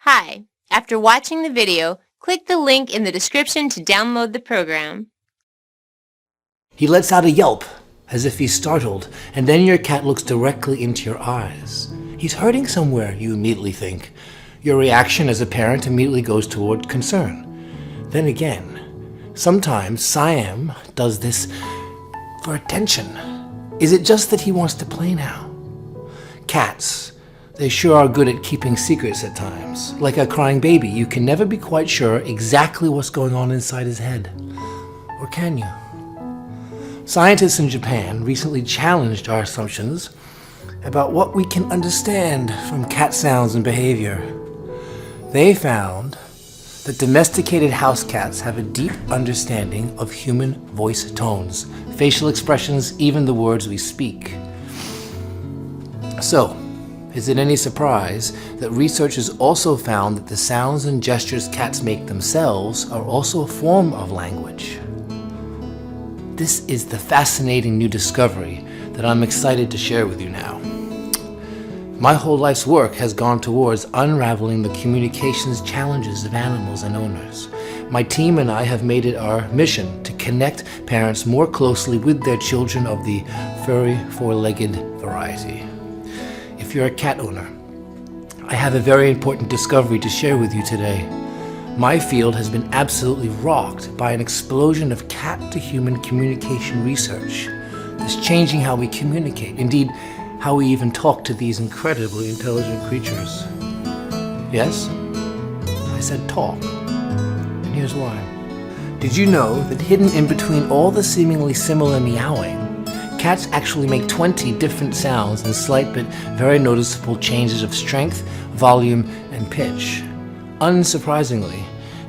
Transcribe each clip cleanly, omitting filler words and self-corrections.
Hi, after watching the video, click the link in the description to download the program. He lets out a yelp, as if he's startled, and then your cat looks directly into your eyes. He's hurting somewhere, you immediately think. Your reaction as a parent immediately goes toward concern. Then again, sometimes Siam does this for attention. Is it just that he wants to play now? Cats, they sure are good at keeping secrets at times. Like a crying baby, you can never be quite sure exactly what's going on inside his head. Or can you? Scientists in Japan recently challenged our assumptions about what we can understand from cat sounds and behavior. They found that domesticated house cats have a deep understanding of human voice tones, facial expressions, even the words we speak. So, is it any surprise that researchers also found that the sounds and gestures cats make themselves are also a form of language? This is the fascinating new discovery that I'm excited to share with you now. My whole life's work has gone towards unraveling the communications challenges of animals and owners. My team and I have made it our mission to connect parents more closely with their children of the furry, four-legged variety. If you're a cat owner, I have a very important discovery to share with you today. My field has been absolutely rocked by an explosion of cat-to-human communication research that's changing how we communicate, indeed, how we even talk to these incredibly intelligent creatures. Yes, I said talk, and here's why. Did you know that hidden in between all the seemingly similar meowing, cats actually make 20 different sounds and slight but very noticeable changes of strength, volume, and pitch? Unsurprisingly,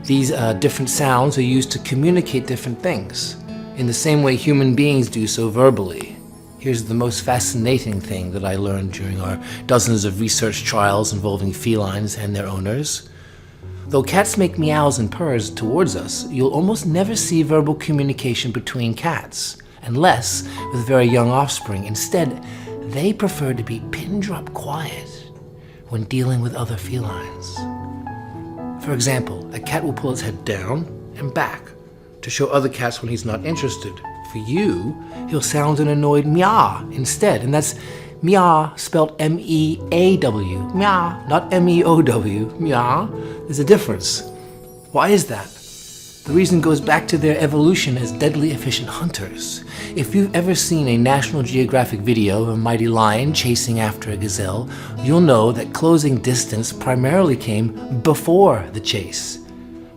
these different sounds are used to communicate different things, in the same way human beings do so verbally. Here's the most fascinating thing that I learned during our dozens of research trials involving felines and their owners. Though cats make meows and purrs towards us, you'll almost never see verbal communication between cats, unless with very young offspring. Instead, they prefer to be pin-drop quiet when dealing with other felines. For example, a cat will pull its head down and back to show other cats when he's not interested. For you, he'll sound an annoyed meow instead, and that's meow spelled M-E-A-W, meow, not M-E-O-W, meow. There's a difference. Why is that? The reason goes back to their evolution as deadly efficient hunters. If you've ever seen a National Geographic video of a mighty lion chasing after a gazelle, you'll know that closing distance primarily came before the chase,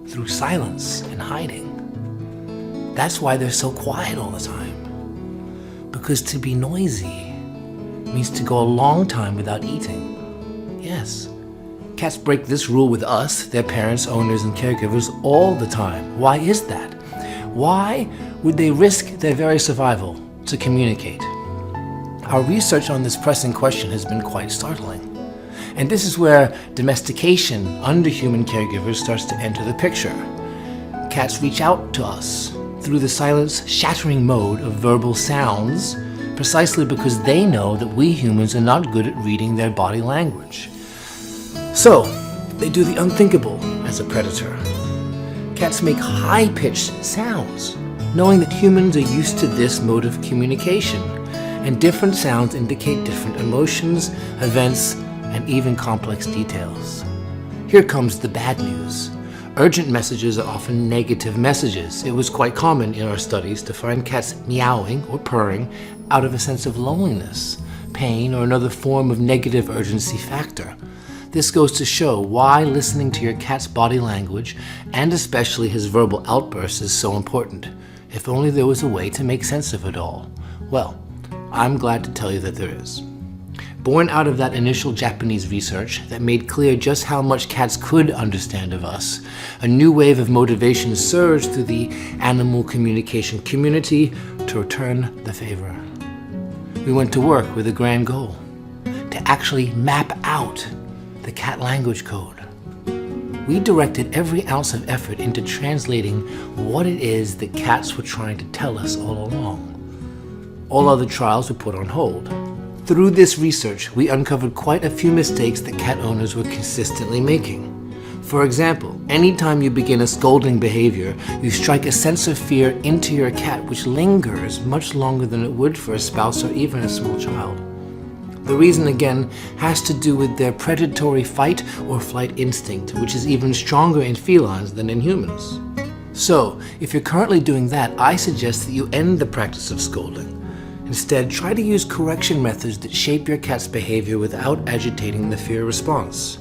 through silence and hiding. That's why they're so quiet all the time. Because to be noisy means to go a long time without eating. Yes, cats break this rule with us, their parents, owners, and caregivers all the time. Why is that? Why would they risk their very survival to communicate? Our research on this pressing question has been quite startling. And this is where domestication under human caregivers starts to enter the picture. Cats reach out to us through the silence-shattering mode of verbal sounds, precisely because they know that we humans are not good at reading their body language. So, they do the unthinkable as a predator. Cats make high-pitched sounds, knowing that humans are used to this mode of communication, and different sounds indicate different emotions, events, and even complex details. Here comes the bad news. Urgent messages are often negative messages. It was quite common in our studies to find cats meowing or purring out of a sense of loneliness, pain, or another form of negative urgency factor. This goes to show why listening to your cat's body language, and especially his verbal outbursts, is so important. If only there was a way to make sense of it all. Well, I'm glad to tell you that there is. Born out of that initial Japanese research that made clear just how much cats could understand of us, a new wave of motivation surged through the animal communication community to return the favor. We went to work with a grand goal, to actually map out the cat language code. We directed every ounce of effort into translating what it is that cats were trying to tell us all along. All other trials were put on hold. Through this research, we uncovered quite a few mistakes that cat owners were consistently making. For example, anytime you begin a scolding behavior, you strike a sense of fear into your cat which lingers much longer than it would for a spouse or even a small child. The reason, again, has to do with their predatory fight or flight instinct, which is even stronger in felines than in humans. So, if you're currently doing that, I suggest that you end the practice of scolding. Instead, try to use correction methods that shape your cat's behavior without agitating the fear response.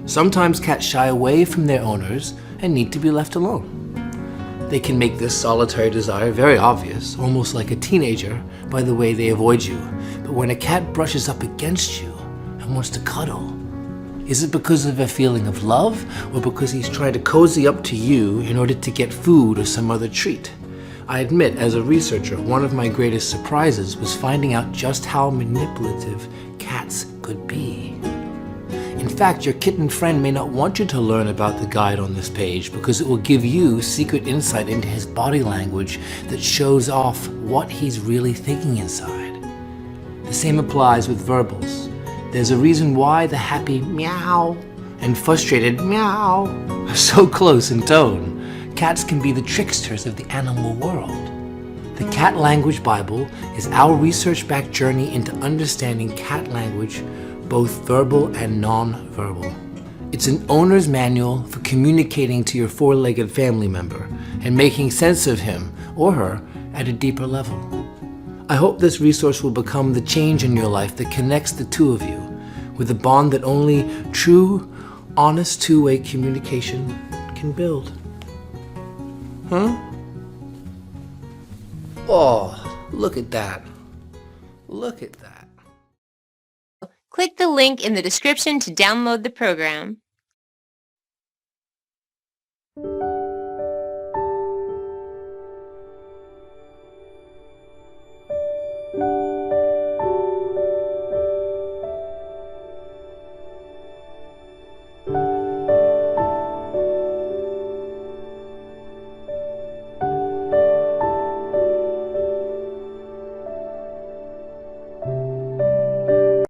Sometimes cats shy away from their owners and need to be left alone. They can make this solitary desire very obvious, almost like a teenager, by the way they avoid you. But when a cat brushes up against you and wants to cuddle, is it because of a feeling of love or because he's trying to cozy up to you in order to get food or some other treat? I admit, as a researcher, one of my greatest surprises was finding out just how manipulative cats could be. In fact, your kitten friend may not want you to learn about the guide on this page because it will give you secret insight into his body language that shows off what he's really thinking inside. The same applies with verbals. There's a reason why the happy meow and frustrated meow are so close in tone. Cats can be the tricksters of the animal world. The Cat Language Bible is our research-backed journey into understanding cat language, both verbal and non-verbal. It's an owner's manual for communicating to your four-legged family member and making sense of him or her at a deeper level. I hope this resource will become the change in your life that connects the two of you with a bond that only true, honest two-way communication can build. Huh? Oh, look at that. Look at that. Click the link in the description to download the program.